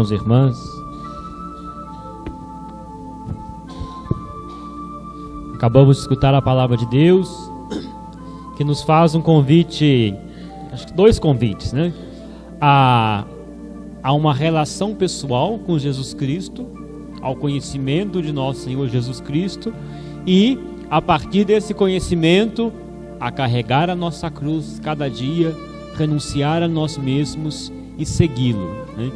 irmãos e irmãs. Acabamos de escutar a palavra de Deus, que nos faz um convite, acho que 2 convites, né? A uma relação pessoal com Jesus Cristo, ao conhecimento de nosso Senhor Jesus Cristo e, a partir desse conhecimento, a carregar a nossa cruz cada dia, renunciar a nós mesmos e segui-lo, né?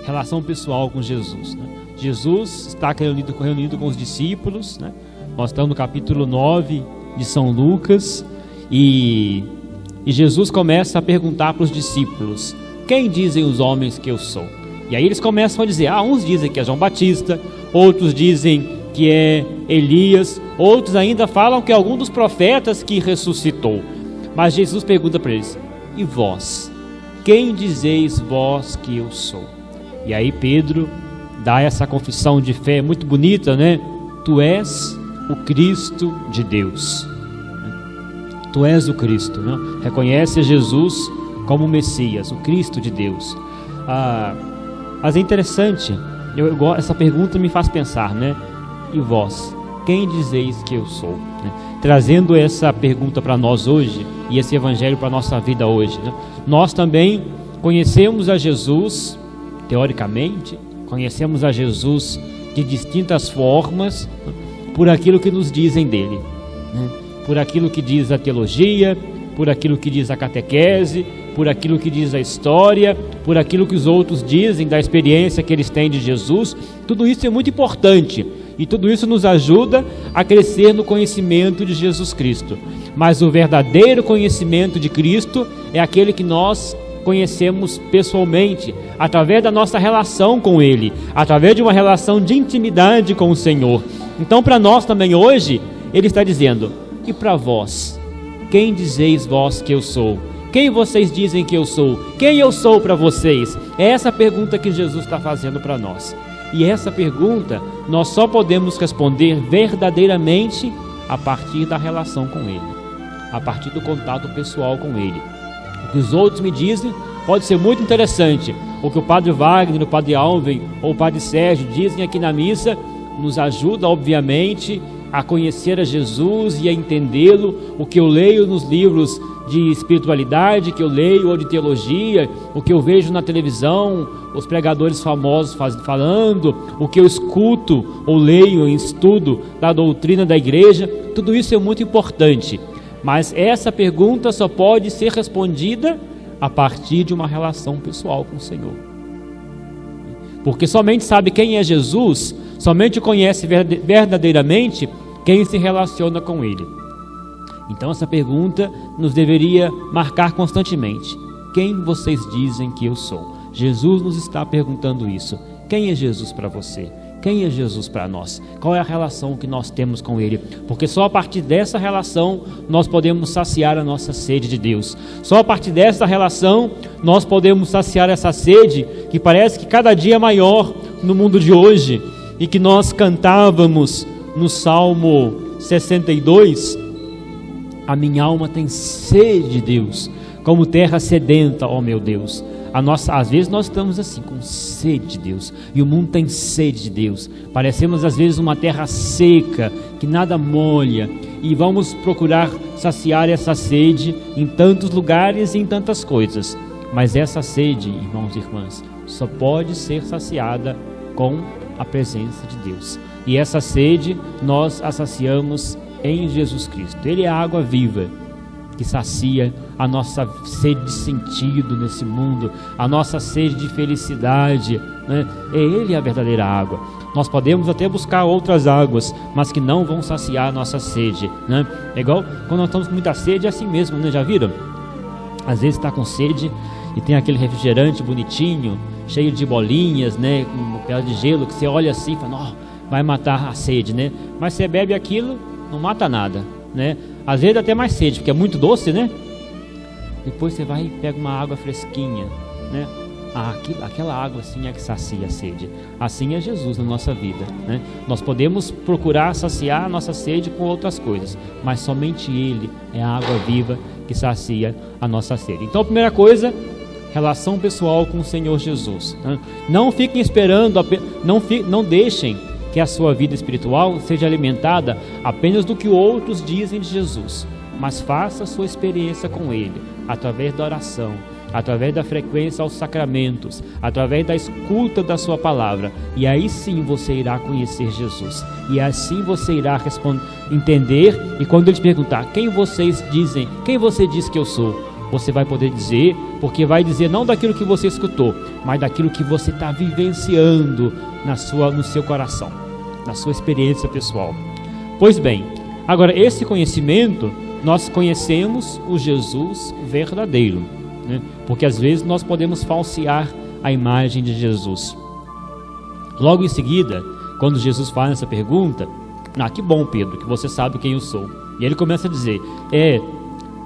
Relação pessoal com Jesus, né? Jesus está reunido com os discípulos, né? Nós estamos no capítulo 9 de São Lucas e Jesus começa a perguntar para os discípulos: quem dizem os homens que eu sou? E aí eles começam a dizer, uns dizem que é João Batista, outros dizem que é Elias, outros ainda falam que é algum dos profetas que ressuscitou. Mas Jesus pergunta para eles: e vós? Quem dizeis vós que eu sou? E aí Pedro dá essa confissão de fé muito bonita, né? Tu és o Cristo de Deus. Tu és o Cristo, né? Reconhece Jesus como o Messias, o Cristo de Deus. Mas é interessante, essa pergunta me faz pensar, né? E vós, quem dizeis que eu sou? Né? Trazendo essa pergunta para nós hoje, e esse evangelho para a nossa vida hoje, né? Nós também conhecemos a Jesus, teoricamente, conhecemos a Jesus de distintas formas, por aquilo que nos dizem dele, né? Por aquilo que diz a teologia, por aquilo que diz a catequese, por aquilo que diz a história, por aquilo que os outros dizem da experiência que eles têm de Jesus. Tudo isso é muito importante e tudo isso nos ajuda a crescer no conhecimento de Jesus Cristo. Mas o verdadeiro conhecimento de Cristo é aquele que nós conhecemos pessoalmente, através da nossa relação com Ele, através de uma relação de intimidade com o Senhor. Então, para nós também hoje, Ele está dizendo: e para vós, quem dizeis vós que eu sou? Quem vocês dizem que eu sou? Quem eu sou para vocês? É essa pergunta que Jesus está fazendo para nós. E essa pergunta nós só podemos responder verdadeiramente a partir da relação com Ele, a partir do contato pessoal com Ele. O que os outros me dizem pode ser muito interessante. O que o Padre Wagner, o Padre Alvin ou o Padre Sérgio dizem aqui na missa nos ajuda, obviamente, a conhecer a Jesus e a entendê-lo. O que eu leio nos livros de espiritualidade, que eu leio, ou de teologia, o que eu vejo na televisão, os pregadores famosos falando, o que eu escuto ou leio em estudo da doutrina da igreja, tudo isso é muito importante. Mas essa pergunta só pode ser respondida a partir de uma relação pessoal com o Senhor. Porque somente sabe quem é Jesus, somente conhece verdadeiramente quem se relaciona com Ele. Então essa pergunta nos deveria marcar constantemente: quem vocês dizem que eu sou? Jesus nos está perguntando isso. Quem é Jesus para você? Quem é Jesus para nós? Qual é a relação que nós temos com Ele? Porque só a partir dessa relação nós podemos saciar a nossa sede de Deus. Só a partir dessa relação nós podemos saciar essa sede que parece que cada dia é maior no mundo de hoje, e que nós cantávamos no Salmo 62, a minha alma tem sede de Deus, como terra sedenta, ó meu Deus. Às vezes nós estamos assim, com sede de Deus, e o mundo tem sede de Deus. Parecemos às vezes uma terra seca, que nada molha, e vamos procurar saciar essa sede em tantos lugares e em tantas coisas. Mas essa sede, irmãos e irmãs, só pode ser saciada com a presença de Deus. E essa sede nós a saciamos em Jesus Cristo. Ele é a água viva que sacia a nossa sede de sentido nesse mundo, a nossa sede de felicidade, né? É Ele a verdadeira água. Nós podemos até buscar outras águas, mas que não vão saciar a nossa sede, né? É igual quando nós estamos com muita sede, é assim mesmo, né? Já viram? Às vezes está com sede e tem aquele refrigerante bonitinho, cheio de bolinhas, né? Com um pedaço de gelo, que você olha assim e fala, vai matar a sede, né? Mas você bebe aquilo, não mata nada, né? Às vezes dá até mais sede, porque é muito doce, né? Depois você vai e pega uma água fresquinha, né? Aquela água assim é que sacia a sede. Assim é Jesus na nossa vida, né? Nós podemos procurar saciar a nossa sede com outras coisas, mas somente Ele é a água viva que sacia a nossa sede. Então a primeira coisa, relação pessoal com o Senhor Jesus. Não fiquem esperando, não deixem que a sua vida espiritual seja alimentada apenas do que outros dizem de Jesus, mas faça a sua experiência com Ele, através da oração, através da frequência aos sacramentos, através da escuta da sua palavra, e aí sim você irá conhecer Jesus, e assim você irá entender, e quando Ele te perguntar, quem você diz que eu sou? Você vai poder dizer, porque vai dizer não daquilo que você escutou, mas daquilo que você está vivenciando no seu coração, na sua experiência pessoal. Pois bem, agora esse conhecimento, nós conhecemos o Jesus verdadeiro, né? Porque às vezes nós podemos falsear a imagem de Jesus. Logo em seguida, quando Jesus faz essa pergunta, que bom, Pedro, que você sabe quem eu sou. E ele começa a dizer,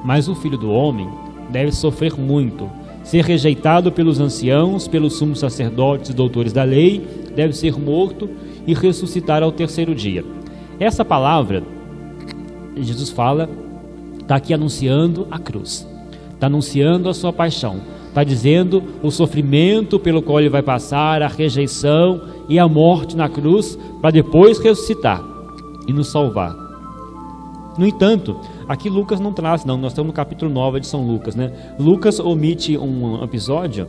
mas o Filho do Homem deve sofrer muito, ser rejeitado pelos anciãos, pelos sumos sacerdotes e doutores da lei, deve ser morto e ressuscitar ao terceiro dia. Essa palavra, Jesus fala, está aqui anunciando a cruz, está anunciando a sua paixão, está dizendo o sofrimento pelo qual ele vai passar, a rejeição e a morte na cruz, para depois ressuscitar e nos salvar. No entanto, aqui Lucas não traz, nós estamos no capítulo 9 de São Lucas, né? Lucas omite um episódio,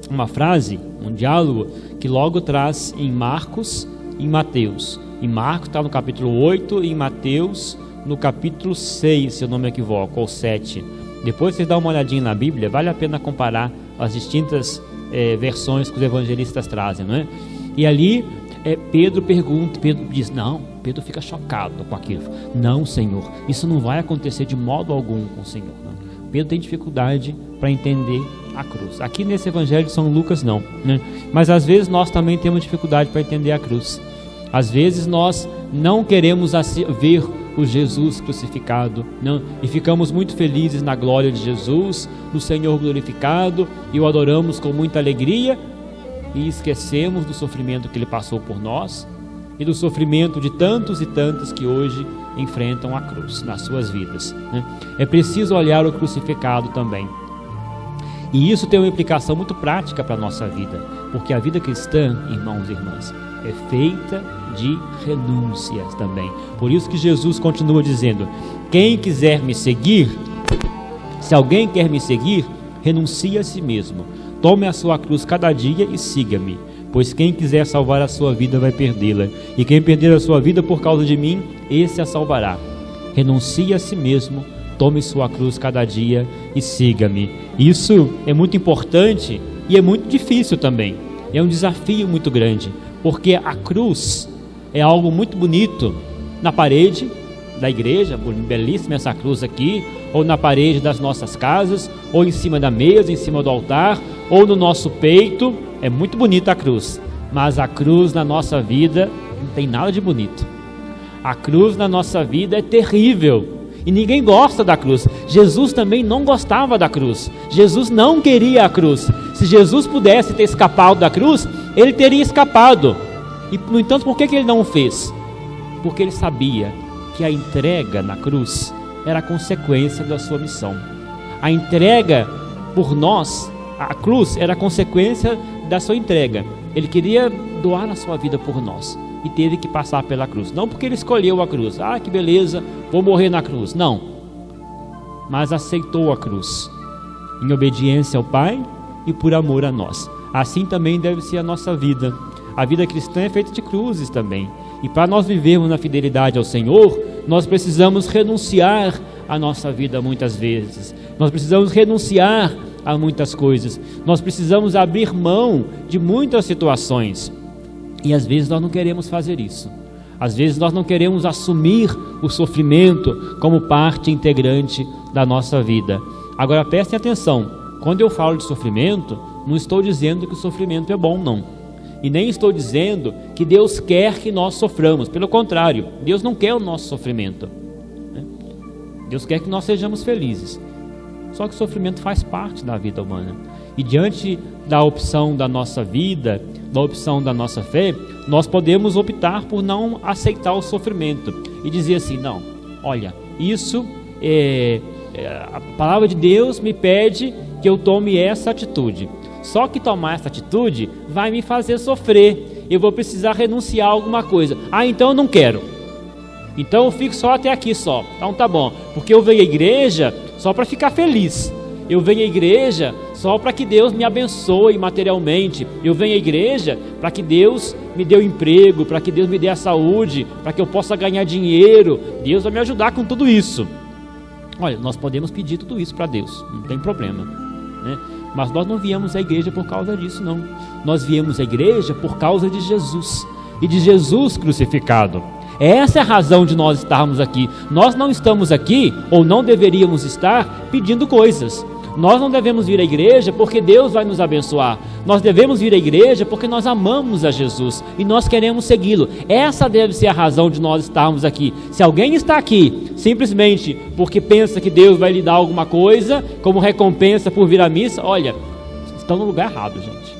uma frase, um diálogo, que logo traz em Marcos e em Mateus. Em Marcos está no capítulo 8 e em Mateus no capítulo 6, se eu não me equivoco, ou 7. Depois vocês dão uma olhadinha na Bíblia, vale a pena comparar as distintas versões que os evangelistas trazem, não é? E ali Pedro diz, Pedro fica chocado com aquilo. Não, Senhor, isso não vai acontecer de modo algum com o Senhor. Não. Pedro tem dificuldade para entender a cruz. Aqui nesse evangelho de São Lucas não, né? Mas às vezes nós também temos dificuldade para entender a cruz. Às vezes nós não queremos ver o Jesus crucificado, não? E ficamos muito felizes na glória de Jesus, no Senhor glorificado, e o adoramos com muita alegria, e esquecemos do sofrimento que Ele passou por nós e do sofrimento de tantos e tantos que hoje enfrentam a cruz nas suas vidas, né? É preciso olhar o crucificado também. E isso tem uma implicação muito prática para a nossa vida, porque a vida cristã, irmãos e irmãs, é feita de renúncias também. Por isso que Jesus continua dizendo, quem quiser me seguir, se alguém quer me seguir, renuncie a si mesmo. Tome a sua cruz cada dia e siga-me, pois quem quiser salvar a sua vida vai perdê-la, e quem perder a sua vida por causa de mim, esse a salvará. Renuncie a si mesmo, tome sua cruz cada dia e siga-me. Isso é muito importante e é muito difícil também. É um desafio muito grande, porque a cruz é algo muito bonito na parede da igreja, belíssima essa cruz aqui, ou na parede das nossas casas, ou em cima da mesa, em cima do altar, ou no nosso peito. É muito bonita a cruz, mas a cruz na nossa vida não tem nada de bonito. A cruz na nossa vida é terrível, e ninguém gosta da cruz. Jesus também não gostava da cruz. Jesus não queria a cruz. Se Jesus pudesse ter escapado da cruz, ele teria escapado. E no entanto, por que ele não o fez? Porque ele sabia que a entrega na cruz era a consequência da sua missão. A entrega por nós, a cruz era a consequência da sua entrega. Ele queria doar a sua vida por nós e teve que passar pela cruz. Não porque ele escolheu a cruz, que beleza, vou morrer na cruz. Não, mas aceitou a cruz em obediência ao Pai e por amor a nós. Assim também deve ser a nossa vida. A vida cristã é feita de cruzes também. E para nós vivermos na fidelidade ao Senhor, nós precisamos renunciar à nossa vida muitas vezes. Nós precisamos renunciar a muitas coisas. Nós precisamos abrir mão de muitas situações. E às vezes nós não queremos fazer isso. Às vezes nós não queremos assumir o sofrimento como parte integrante da nossa vida. Agora prestem atenção, quando eu falo de sofrimento, não estou dizendo que o sofrimento é bom, não. E nem estou dizendo que Deus quer que nós soframos. Pelo contrário, Deus não quer o nosso sofrimento, né? Deus quer que nós sejamos felizes. Só que o sofrimento faz parte da vida humana. E diante da opção da nossa vida, da opção da nossa fé, nós podemos optar por não aceitar o sofrimento e dizer assim, não, olha, isso a palavra de Deus me pede que eu tome essa atitude. Só que tomar essa atitude vai me fazer sofrer. Eu vou precisar renunciar a alguma coisa. Então eu não quero. Então eu fico só até aqui só. Então tá bom. Porque eu venho à igreja só para ficar feliz. Eu venho à igreja só para que Deus me abençoe materialmente. Eu venho à igreja para que Deus me dê o emprego, para que Deus me dê a saúde, para que eu possa ganhar dinheiro. Deus vai me ajudar com tudo isso. Olha, nós podemos pedir tudo isso para Deus, não tem problema, né? Mas nós não viemos à igreja por causa disso, não. Nós viemos à igreja por causa de Jesus e de Jesus crucificado. Essa é a razão de nós estarmos aqui. Nós não estamos aqui, ou não deveríamos estar, pedindo coisas. Nós não devemos vir à igreja porque Deus vai nos abençoar. Nós devemos vir à igreja porque nós amamos a Jesus e nós queremos segui-lo. Essa deve ser a razão de nós estarmos aqui. Se alguém está aqui simplesmente porque pensa que Deus vai lhe dar alguma coisa como recompensa por vir à missa, olha, estão no lugar errado, gente,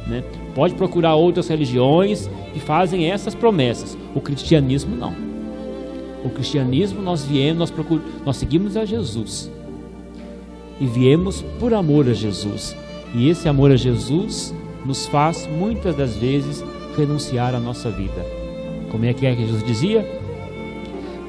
né? Pode procurar outras religiões que fazem essas promessas. O cristianismo não. O cristianismo nós seguimos a Jesus. E viemos por amor a Jesus. E esse amor a Jesus nos faz, muitas das vezes, renunciar à nossa vida. Como é que Jesus dizia?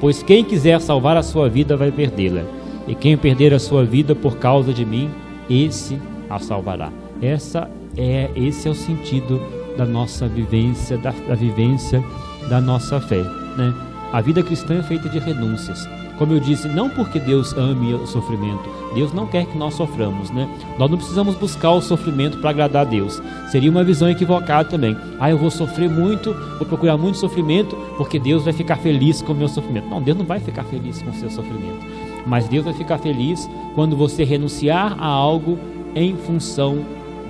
Pois quem quiser salvar a sua vida vai perdê-la. E quem perder a sua vida por causa de mim, esse a salvará. Esse é o sentido da nossa vivência, da vivência da nossa fé, né? A vida cristã é feita de renúncias. Como eu disse, não porque Deus ame o sofrimento. Deus não quer que nós soframos, né? Nós não precisamos buscar o sofrimento para agradar a Deus. Seria uma visão equivocada também. Eu vou sofrer muito, vou procurar muito sofrimento, porque Deus vai ficar feliz com o meu sofrimento. Não, Deus não vai ficar feliz com o seu sofrimento. Mas Deus vai ficar feliz quando você renunciar a algo em função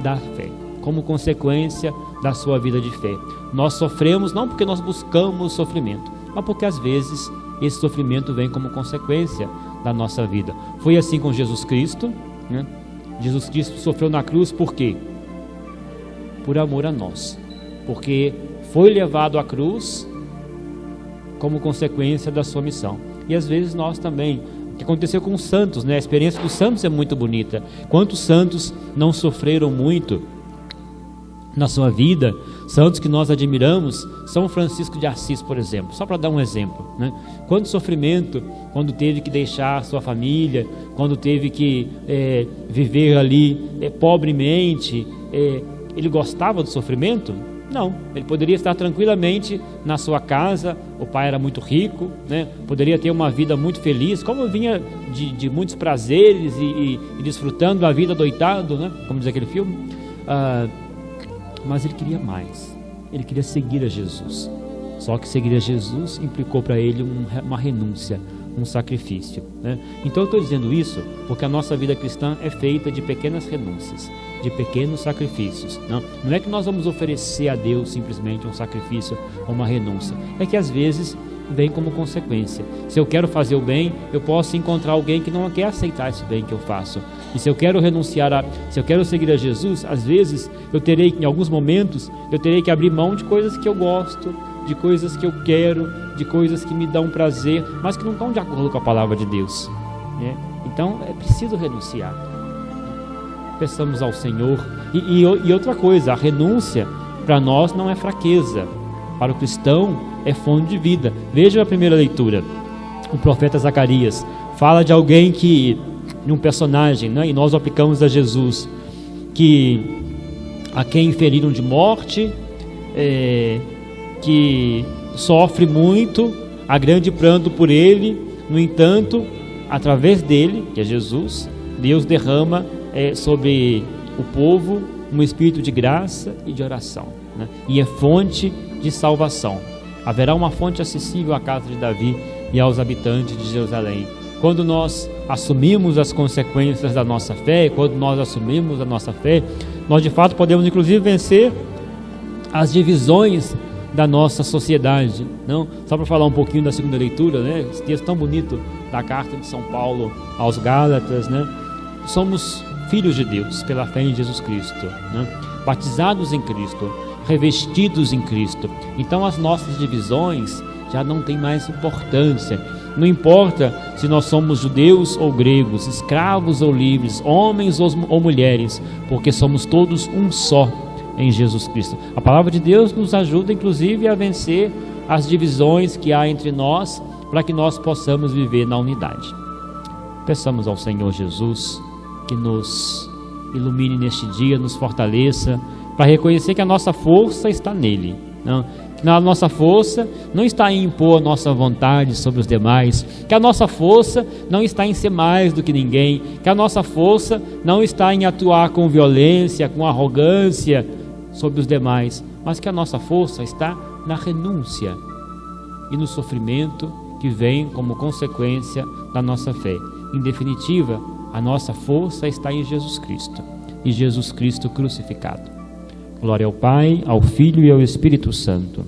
da fé, como consequência da sua vida de fé. Nós sofremos não porque nós buscamos sofrimento, mas porque às vezes esse sofrimento vem como consequência da nossa vida. Foi assim com Jesus Cristo, né? Jesus Cristo sofreu na cruz por quê? Por amor a nós, porque foi levado à cruz como consequência da sua missão. E às vezes nós também, o que aconteceu com os santos, né? A experiência dos santos é muito bonita. Quantos santos não sofreram muito na sua vida? Santos que nós admiramos, São Francisco de Assis, por exemplo, só para dar um exemplo, né? Quanto sofrimento quando teve que deixar sua família, quando teve que viver ali pobremente. Ele gostava do sofrimento? Não, ele poderia estar tranquilamente na sua casa. O pai era muito rico, né? Poderia ter uma vida muito feliz, como vinha de muitos prazeres e desfrutando a vida doitado, né? Como diz aquele filme. Mas ele queria mais, ele queria seguir a Jesus. Só que seguir a Jesus implicou para ele uma renúncia, um sacrifício, né? Então eu estou dizendo isso porque a nossa vida cristã é feita de pequenas renúncias, de pequenos sacrifícios. Não é que nós vamos oferecer a Deus simplesmente um sacrifício ou uma renúncia, é que às vezes vem como consequência. Se eu quero fazer o bem, eu posso encontrar alguém que não quer aceitar esse bem que eu faço. E se eu quero se eu quero seguir a Jesus, às vezes em alguns momentos, eu terei que abrir mão de coisas que eu gosto, de coisas que eu quero, de coisas que me dão prazer, mas que não estão de acordo com a palavra de Deus, né? Então é preciso renunciar. Peçamos ao Senhor. E outra coisa, a renúncia para nós não é fraqueza. Para o cristão é fonte de vida. Veja a primeira leitura. O profeta Zacarias fala de alguém um personagem, né? E nós o aplicamos a Jesus, a quem feriram de morte, que sofre muito, há grande pranto por ele. No entanto, através dele, que é Jesus, Deus derrama sobre o povo um espírito de graça e de oração, né? E é fonte de salvação. Haverá uma fonte acessível à casa de Davi e aos habitantes de Jerusalém. Quando nós assumimos as consequências da nossa fé, quando nós assumimos a nossa fé, nós de fato podemos inclusive vencer as divisões da nossa sociedade. Não? Só para falar um pouquinho da segunda leitura, né? Esse texto tão bonito da carta de São Paulo aos Gálatas, né? Somos filhos de Deus pela fé em Jesus Cristo, né? Batizados em Cristo, revestidos em Cristo. Então as nossas divisões já não têm mais importância. Não importa se nós somos judeus ou gregos, escravos ou livres, homens ou mulheres, porque somos todos um só em Jesus Cristo. A palavra de Deus nos ajuda inclusive a vencer as divisões que há entre nós, para que nós possamos viver na unidade. Peçamos ao Senhor Jesus que nos ilumine neste dia, nos fortaleça, para reconhecer que a nossa força está nele. Que a nossa força não está em impor a nossa vontade sobre os demais, que a nossa força não está em ser mais do que ninguém, que a nossa força não está em atuar com violência, com arrogância sobre os demais, mas que a nossa força está na renúncia e no sofrimento que vem como consequência da nossa fé. Em definitiva, a nossa força está em Jesus Cristo e Jesus Cristo crucificado. Glória ao Pai, ao Filho e ao Espírito Santo.